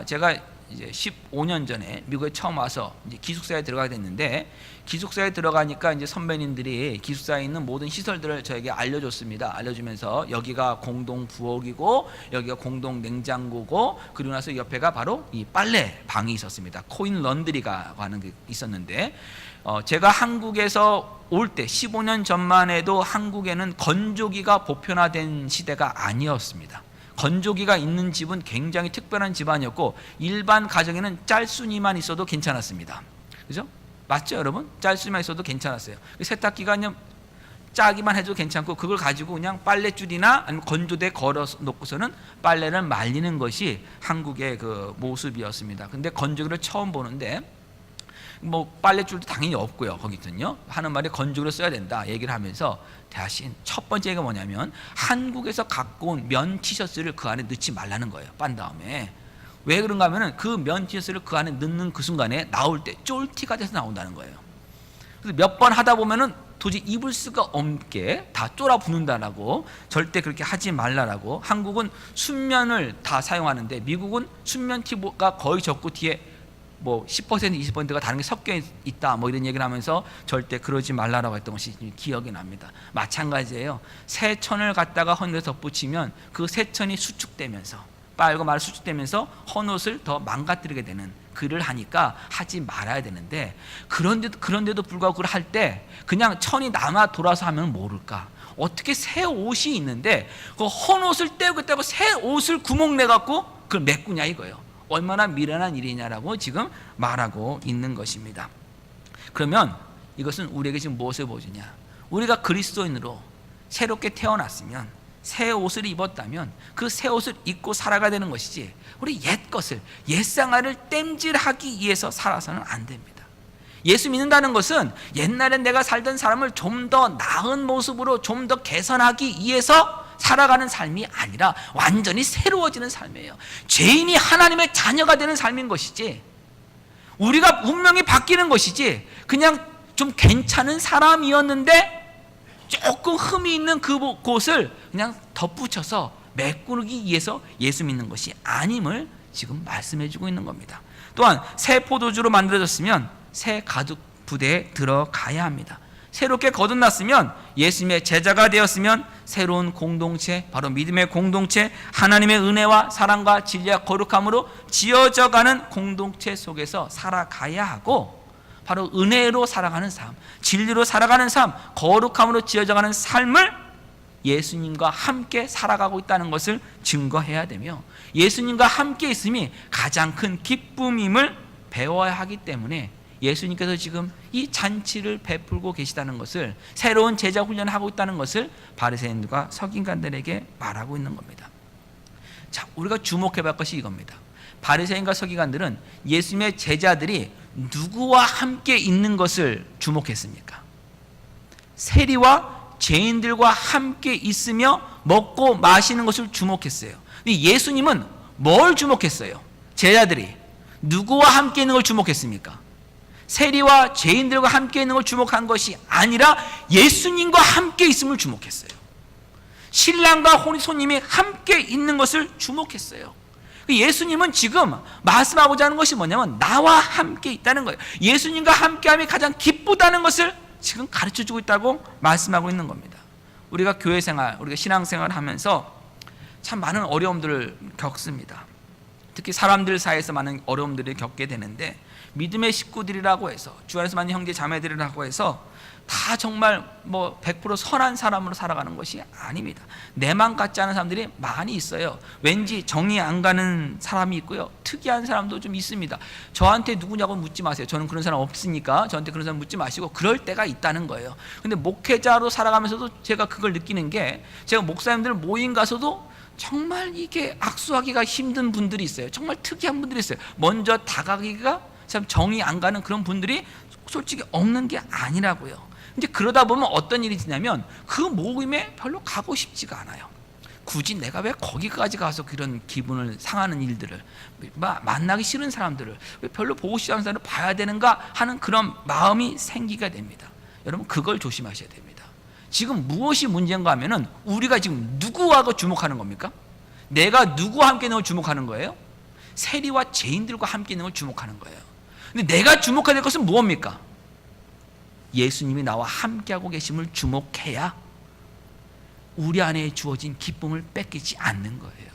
제가 이제 15년 전에 미국에 처음 와서 이제 기숙사에 들어가게 됐는데, 기숙사에 들어가니까 이제 선배님들이 기숙사에 있는 모든 시설들을 저에게 알려줬습니다. 알려주면서 여기가 공동 부엌이고 여기가 공동 냉장고고, 그리고 나서 옆에가 바로 이 빨래 방이 있었습니다. 코인 런드리가 하는 게 있었는데, 제가 한국에서 올 때 15년 전만 해도 한국에는 건조기가 보편화된 시대가 아니었습니다. 건조기가 있는 집은 굉장히 특별한 집안이었고 일반 가정에는 짤순이만 있어도 괜찮았습니다. 그죠? 맞죠, 여러분? 짤순이만 있어도 괜찮았어요. 세탁기가 그냥 짜기만 해도 괜찮고 그걸 가지고 그냥 빨랫줄이나 아니면 건조대에 걸어 놓고서는 빨래를 말리는 것이 한국의 그 모습이었습니다. 근데 건조기를 처음 보는데 뭐 빨랫줄도 당연히 없고요. 거기든요. 하는 말이 건조기를 써야 된다 얘기를 하면서 대신 첫 번째가 뭐냐면 한국에서 갖고 온 면 티셔츠를 그 안에 넣지 말라는 거예요. 빤 다음에. 왜 그런가 하면은 그 면 티셔츠를 그 안에 넣는 그 순간에 나올 때 쫄티가 돼서 나온다는 거예요. 그래서 몇 번 하다 보면은 도저히 입을 수가 없게 다 쫄아 붙는다라고, 절대 그렇게 하지 말라라고. 한국은 순면을 다 사용하는데 미국은 순면 티가 거의 적고 뒤에 뭐 10% 20%가 다른 게 섞여 있다 뭐 이런 얘기를 하면서 절대 그러지 말라라고 했던 것이 기억이 납니다. 마찬가지예요. 새 천을 갖다가 헌 옷에 덧붙이면 그 새 천이 수축되면서 빨고 말 수축되면서 헌 옷을 더 망가뜨리게 되는 그를 하니까 하지 말아야 되는데, 그런데도 불구하고 그걸 할 때 그냥 천이 남아 돌아서 하면 모를까? 어떻게 새 옷이 있는데 그 헌 옷을 떼우겠다고 새 옷을 구멍 내 갖고 그걸 메꾸냐 이거예요. 얼마나 미련한 일이냐라고 지금 말하고 있는 것입니다. 그러면 이것은 우리에게 지금 무엇을 보여주냐? 우리가 그리스도인으로 새롭게 태어났으면, 새 옷을 입었다면 그 새 옷을 입고 살아가야 되는 것이지, 우리 옛 것을, 옛생활을 땜질하기 위해서 살아서는 안 됩니다. 예수 믿는다는 것은 옛날에 내가 살던 사람을 좀 더 나은 모습으로 좀 더 개선하기 위해서 살아가는 삶이 아니라 완전히 새로워지는 삶이에요. 죄인이 하나님의 자녀가 되는 삶인 것이지, 우리가 운명이 바뀌는 것이지, 그냥 좀 괜찮은 사람이었는데 조금 흠이 있는 그곳을 그냥 덧붙여서 메꾸기 위해서 예수 믿는 것이 아님을 지금 말씀해 주고 있는 겁니다. 또한 새 포도주로 만들어졌으면 새 가죽 부대에 들어가야 합니다. 새롭게 거듭났으면, 예수님의 제자가 되었으면 새로운 공동체, 바로 믿음의 공동체, 하나님의 은혜와 사랑과 진리와 거룩함으로 지어져가는 공동체 속에서 살아가야 하고, 바로 은혜로 살아가는 삶, 진리로 살아가는 삶, 거룩함으로 지어져가는 삶을 예수님과 함께 살아가고 있다는 것을 증거해야 되며, 예수님과 함께 있음이 가장 큰 기쁨임을 배워야 하기 때문에 예수님께서 지금 이 잔치를 베풀고 계시다는 것을, 새로운 제자 훈련을 하고 있다는 것을 바리새인들과 서기관들에게 말하고 있는 겁니다. 자, 우리가 주목해 볼 것이 이겁니다. 바리새인과 서기관들은 예수님의 제자들이 누구와 함께 있는 것을 주목했습니까? 세리와 죄인들과 함께 있으며 먹고 마시는 것을 주목했어요. 근데 예수님은 뭘 주목했어요? 제자들이 누구와 함께 있는 걸 주목했습니까? 세리와 죄인들과 함께 있는 걸 주목한 것이 아니라 예수님과 함께 있음을 주목했어요. 신랑과 혼인손님이 함께 있는 것을 주목했어요. 예수님은 지금 말씀하고자 하는 것이 뭐냐면 나와 함께 있다는 거예요. 예수님과 함께함이 가장 기쁘다는 것을 지금 가르쳐주고 있다고 말씀하고 있는 겁니다. 우리가 교회생활, 우리가 신앙생활을 하면서 참 많은 어려움들을 겪습니다. 특히 사람들 사이에서 많은 어려움들을 겪게 되는데, 믿음의 식구들이라고 해서, 주 안에서 만난 형제 자매들이라고 해서 다 정말 100% 선한 사람으로 살아가는 것이 아닙니다. 내만 같지 않은 사람들이 많이 있어요. 왠지 정이 안 가는 사람이 있고요, 특이한 사람도 좀 있습니다. 저한테 누구냐고 묻지 마세요. 저는 그런 사람 없으니까 저한테 그런 사람 묻지 마시고, 그럴 때가 있다는 거예요. 근데 목회자로 살아가면서도 제가 그걸 느끼는 게, 제가 목사님들 모임 가서도 정말 이게 악수하기가 힘든 분들이 있어요. 정말 특이한 분들이 있어요. 먼저 다가가기가 참 정이 안 가는 그런 분들이 솔직히 없는 게 아니라고요. 이제 그러다 보면 어떤 일이 있냐면, 그 모임에 별로 가고 싶지가 않아요. 굳이 내가 왜 거기까지 가서 그런 기분을 상하는 일들을, 만나기 싫은 사람들을 왜 별로 보고 싶지 않은 사람을 봐야 되는가 하는 그런 마음이 생기게 됩니다. 여러분, 그걸 조심하셔야 됩니다. 지금 무엇이 문제인가 하면은, 우리가 지금 누구하고 주목하는 겁니까? 내가 누구와 함께 있는 걸 주목하는 거예요? 세리와 죄인들과 함께 있는 걸 주목하는 거예요. 근데 내가 주목해야 될 것은 무엇입니까? 예수님이 나와 함께하고 계심을 주목해야 우리 안에 주어진 기쁨을 뺏기지 않는 거예요.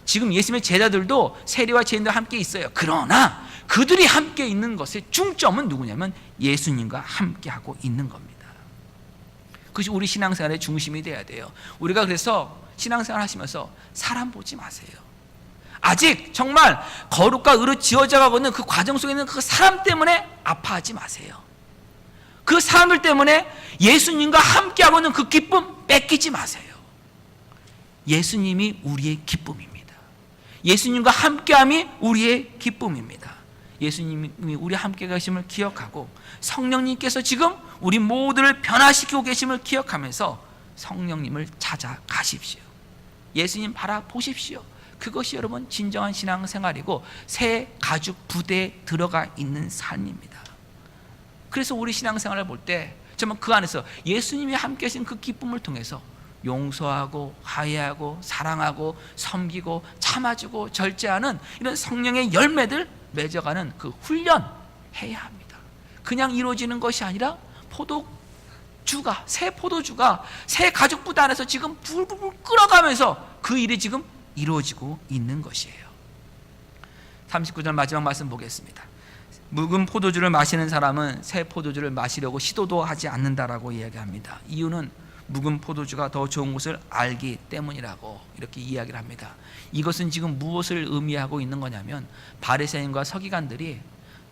지금 예수님의 제자들도 세리와 죄인들과 함께 있어요. 그러나 그들이 함께 있는 것의 중점은 누구냐면, 예수님과 함께하고 있는 겁니다. 그것이 우리 신앙생활의 중심이 돼야 돼요. 우리가 그래서 신앙생활 하시면서 사람 보지 마세요. 아직 정말 거룩과 의로 지어져 가고 있는 그 과정 속에 있는 그 사람 때문에 아파하지 마세요. 그 사람들 때문에 예수님과 함께하고 있는 그 기쁨 뺏기지 마세요. 예수님이 우리의 기쁨입니다. 예수님과 함께함이 우리의 기쁨입니다. 예수님이 우리 함께 계심을 기억하고, 성령님께서 지금 우리 모두를 변화시키고 계심을 기억하면서 성령님을 찾아가십시오. 예수님 바라보십시오. 그것이 여러분 진정한 신앙생활이고, 새 가죽 부대에 들어가 있는 삶입니다. 그래서 우리 신앙생활을 볼 때 정말 그 안에서 예수님이 함께 하신 그 기쁨을 통해서 용서하고 화해하고 사랑하고 섬기고 참아주고 절제하는 이런 성령의 열매들 맺어가는 그 훈련 해야 합니다. 그냥 이루어지는 것이 아니라 새 포도주가 새 가죽 부대 안에서 지금 불불 끓어가면서 그 일이 지금 이루어지고 있는 것이에요. 39절 마지막 말씀 보겠습니다. 묵은 포도주를 마시는 사람은 새 포도주를 마시려고 시도도 하지 않는다라고 이야기합니다. 이유는 묵은 포도주가 더 좋은 것을 알기 때문이라고 이렇게 이야기를 합니다. 이것은 지금 무엇을 의미하고 있는 거냐면, 바리새인과 서기관들이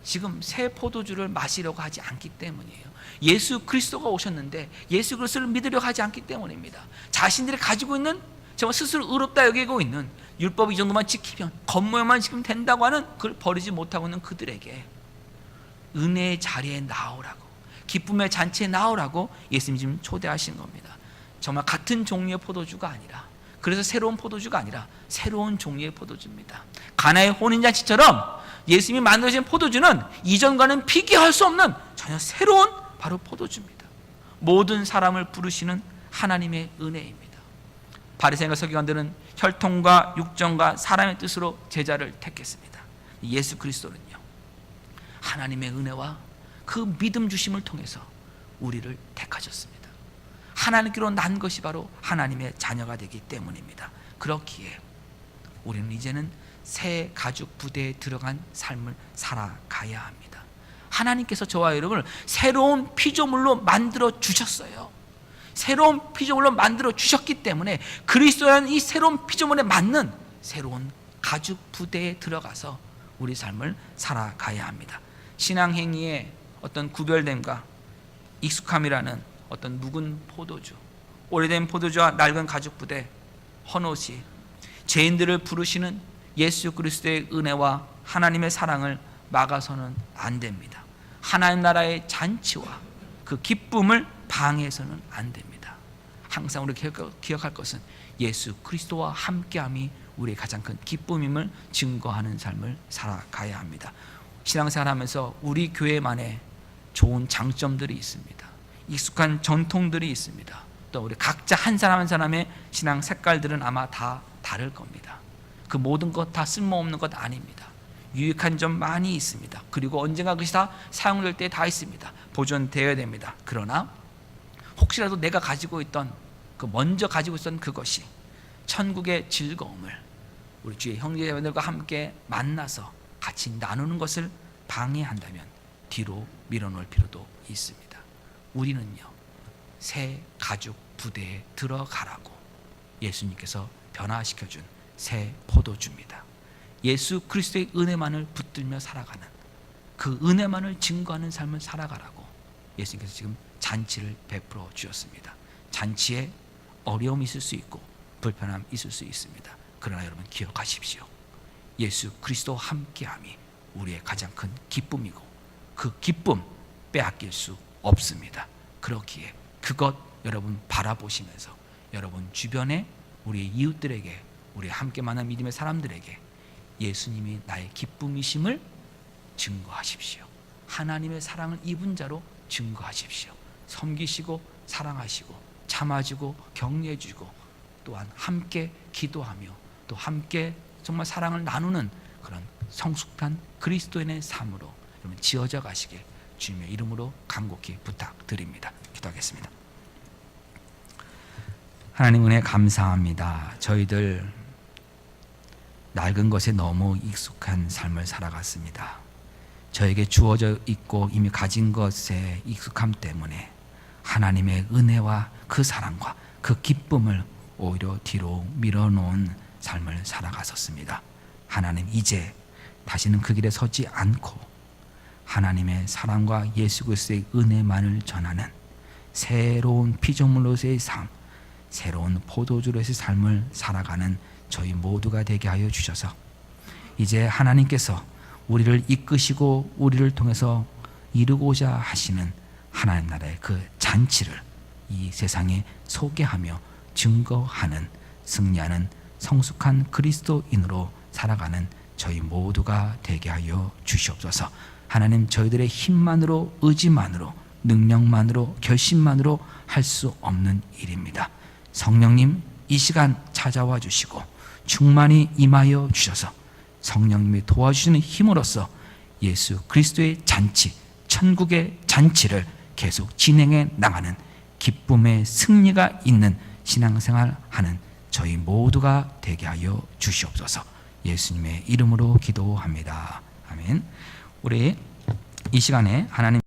지금 새 포도주를 마시려고 하지 않기 때문이에요. 예수 그리스도가 오셨는데 예수 그리스도를 믿으려고 하지 않기 때문입니다. 자신들이 가지고 있는, 정말 스스로 의롭다 여기고 있는 율법 이 정도만 지키면, 겉모양만 지키면 된다고 하는 그걸 버리지 못하고 있는 그들에게 은혜의 자리에 나오라고, 기쁨의 잔치에 나오라고 예수님 지금 초대하신 겁니다. 정말 같은 종류의 포도주가 아니라, 그래서 새로운 포도주가 아니라 새로운 종류의 포도주입니다. 가나의 혼인잔치처럼 예수님이 만드신 포도주는 이전과는 비교할 수 없는 전혀 새로운 바로 포도주입니다. 모든 사람을 부르시는 하나님의 은혜입니다. 바리새인과 서기관들은 혈통과 육정과 사람의 뜻으로 제자를 택했습니다. 예수 그리스도는요, 하나님의 은혜와 그 믿음 주심을 통해서 우리를 택하셨습니다. 하나님께로 난 것이 바로 하나님의 자녀가 되기 때문입니다. 그렇기에 우리는 이제는 새 가죽 부대에 들어간 삶을 살아가야 합니다. 하나님께서 저와 여러분을 새로운 피조물로 만들어 주셨어요. 새로운 피조물로 만들어 주셨기 때문에 그리스도라는 이 새로운 피조물에 맞는 새로운 가죽 부대에 들어가서 우리 삶을 살아가야 합니다. 신앙 행위의 어떤 구별됨과 익숙함이라는 어떤 묵은 포도주, 오래된 포도주와 낡은 가죽 부대, 헌옷이 죄인들을 부르시는 예수 그리스도의 은혜와 하나님의 사랑을 막아서는 안 됩니다. 하나님 나라의 잔치와 그 기쁨을 방해해서는 안 됩니다. 항상 우리 기억할 것은 예수 그리스도와 함께함이 우리의 가장 큰 기쁨임을 증거하는 삶을 살아가야 합니다. 신앙생활하면서 우리 교회만의 좋은 장점들이 있습니다. 익숙한 전통들이 있습니다. 또 우리 각자 한 사람 한 사람의 신앙 색깔들은 아마 다 다를 겁니다. 그 모든 것 다 쓸모없는 것 아닙니다. 유익한 점 많이 있습니다. 그리고 언젠가 그것이 다 사용될 때 다 있습니다. 보존되어야 됩니다. 그러나 혹시라도 내가 가지고 있던 먼저 가지고 있었던 그것이 천국의 즐거움을 우리 주의 형제자매들과 함께 만나서 같이 나누는 것을 방해한다면 뒤로 밀어놓을 필요도 있습니다. 우리는요, 새 가죽 부대에 들어가라고 예수님께서 변화시켜준 새 포도주입니다. 예수 그리스도의 은혜만을 붙들며 살아가는, 그 은혜만을 증거하는 삶을 살아가라고 예수님께서 지금 잔치를 베풀어 주셨습니다. 잔치에 어려움이 있을 수 있고 불편함이 있을 수 있습니다. 그러나 여러분 기억하십시오. 예수 그리스도와 함께함이 우리의 가장 큰 기쁨이고 그 기쁨 빼앗길 수 없습니다. 그렇기에 그것 여러분 바라보시면서 여러분 주변에 우리의 이웃들에게, 우리 함께 만난 믿음의 사람들에게 예수님이 나의 기쁨이심을 증거하십시오. 하나님의 사랑을 입은 자로 증거하십시오. 섬기시고 사랑하시고 참아주고 격려해주고 또한 함께 기도하며 또 함께 정말 사랑을 나누는 그런 성숙한 그리스도인의 삶으로 여러분 지어져 가시길 주님의 이름으로 간곡히 부탁드립니다. 기도하겠습니다. 하나님 은혜 감사합니다. 저희들 낡은 것에 너무 익숙한 삶을 살아갔습니다. 저에게 주어져 있고 이미 가진 것에 익숙함 때문에 하나님의 은혜와 그 사랑과 그 기쁨을 오히려 뒤로 밀어놓은 삶을 살아갔었습니다. 하나님, 이제 다시는 그 길에 서지 않고 하나님의 사랑과 예수 그리스도의 은혜만을 전하는 새로운 피조물로서의 삶, 새로운 포도주로서의 삶을 살아가는 저희 모두가 되게 하여 주셔서 이제 하나님께서 우리를 이끄시고 우리를 통해서 이루고자 하시는 하나님 나라의 그 잔치를 이 세상에 소개하며 증거하는, 승리하는 성숙한 그리스도인으로 살아가는 저희 모두가 되게 하여 주시옵소서. 하나님, 저희들의 힘만으로, 의지만으로, 능력만으로, 결심만으로 할 수 없는 일입니다. 성령님, 이 시간 찾아와 주시고 충만히 임하여 주셔서 성령님이 도와주시는 힘으로써 예수 그리스도의 잔치, 천국의 잔치를 계속 진행해 나가는 기쁨의 승리가 있는 신앙생활 하는 저희 모두가 되게 하여 주시옵소서. 예수님의 이름으로 기도합니다. 아멘. 우리 이 시간에 하나님